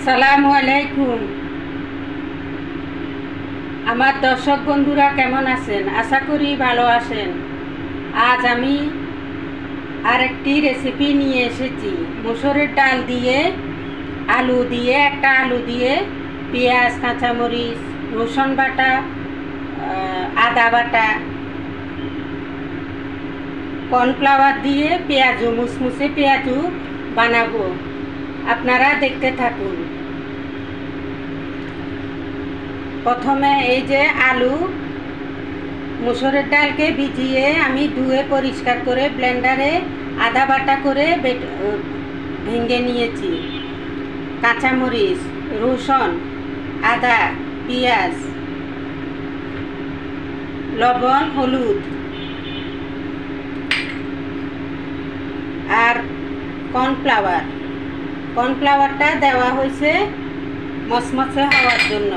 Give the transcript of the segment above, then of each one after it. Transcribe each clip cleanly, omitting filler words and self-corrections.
আসসালামু আলাইকুম। আমার দর্শক বন্ধুরা কেমন আছেন? আশা করি ভালো আছেন। আজ আমি আরেকটি রেসিপি নিয়ে এসেছি। মসুরের ডাল দিয়ে আলু দিয়ে পেঁয়াজ, কাঁচামরিচ, রসুন বাটা, আদা বাটা, কর্নফ্লাওয়ার দিয়ে মুসমুসে পেঁয়াজু বানাবো। আপনারা দেখতে থাকুন। প্রথমে এই যে আলু, মসুরের ডালকে ভিজিয়ে আমি ধুয়ে পরিষ্কার করে ব্লেন্ডারে আদা বাটা করে ভেঙে নিয়েছি। কাঁচামরিচ, রসুন, আদা, পেঁয়াজ, লবণ, হলুদ আর কর্নফ্লাওয়ারটা দেওয়া হয়েছে মচমচে হওয়ার জন্য।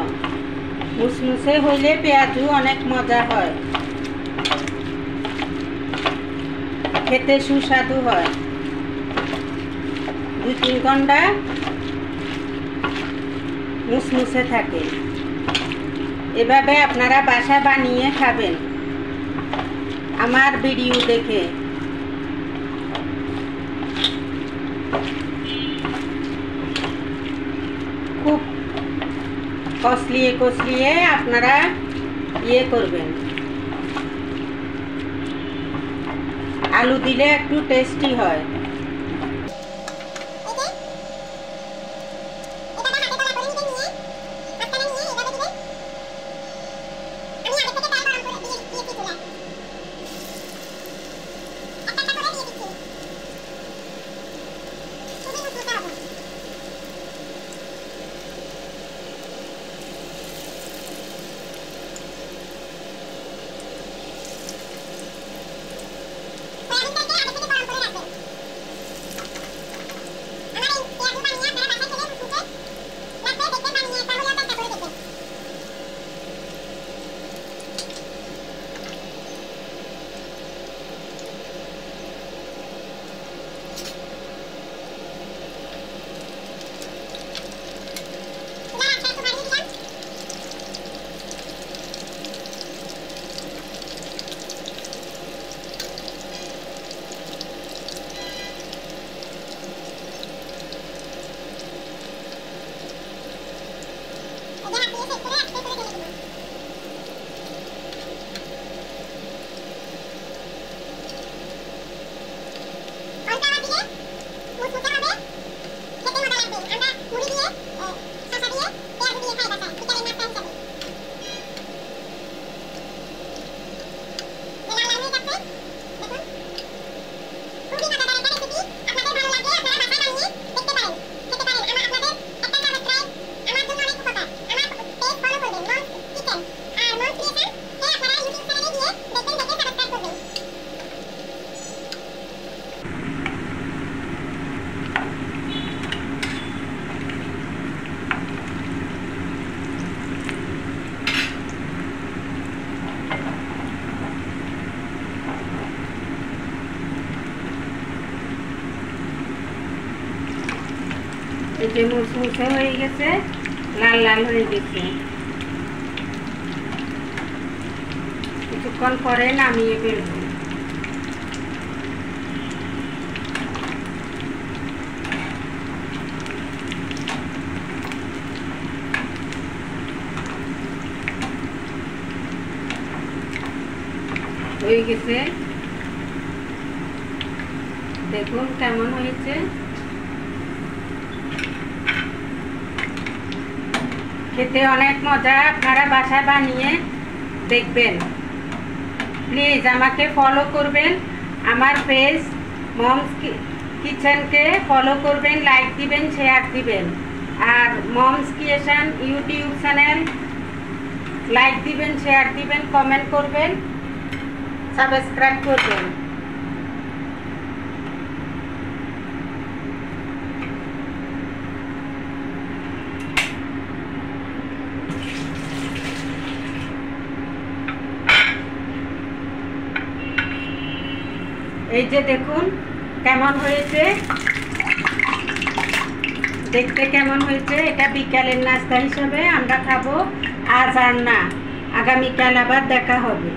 মুসমুসে হইলে পেঁয়াজু অনেক মজা হয়, খেতে সুস্বাদু হয়। 2-3 ঘন্টা মুসমুসে থাকে। এভাবে আপনারা বাসা বানিয়ে খাবেন আমার ভিডিও দেখে। খুব কষলিয়ে আপনারা করবেন। আলু দিলে একটু টেস্টি হয়। এই যে মুসমুসে হয়ে গেছে, লাল লাল হয়ে গেছে। কিছুক্ষণ পরে নামিয়ে ফেলবো। হয়ে গেছে, দেখুন কেমন হয়েছে। খেতে অনেক মজা। আপনারা বাসায় বানিয়ে দেখবেন। প্লিজ আমাকে ফলো করবেন। আমার পেজ মমস কিচেনকে ফলো করবেন, লাইক দিবেন, শেয়ার দিবেন। আর Mom's creation YouTube channel like দিবেন, শেয়ার দিবেন, কমেন্ট করবেন, সাবস্ক্রাইব করবেন। এই যে দেখুন কেমন হয়েছে। দেখতে কেমন হয়েছে। এটা বিকালের নাস্তা হিসাবে আমরা খাবো, আজ আর না, আগামীকাল আবার দেখা হবে।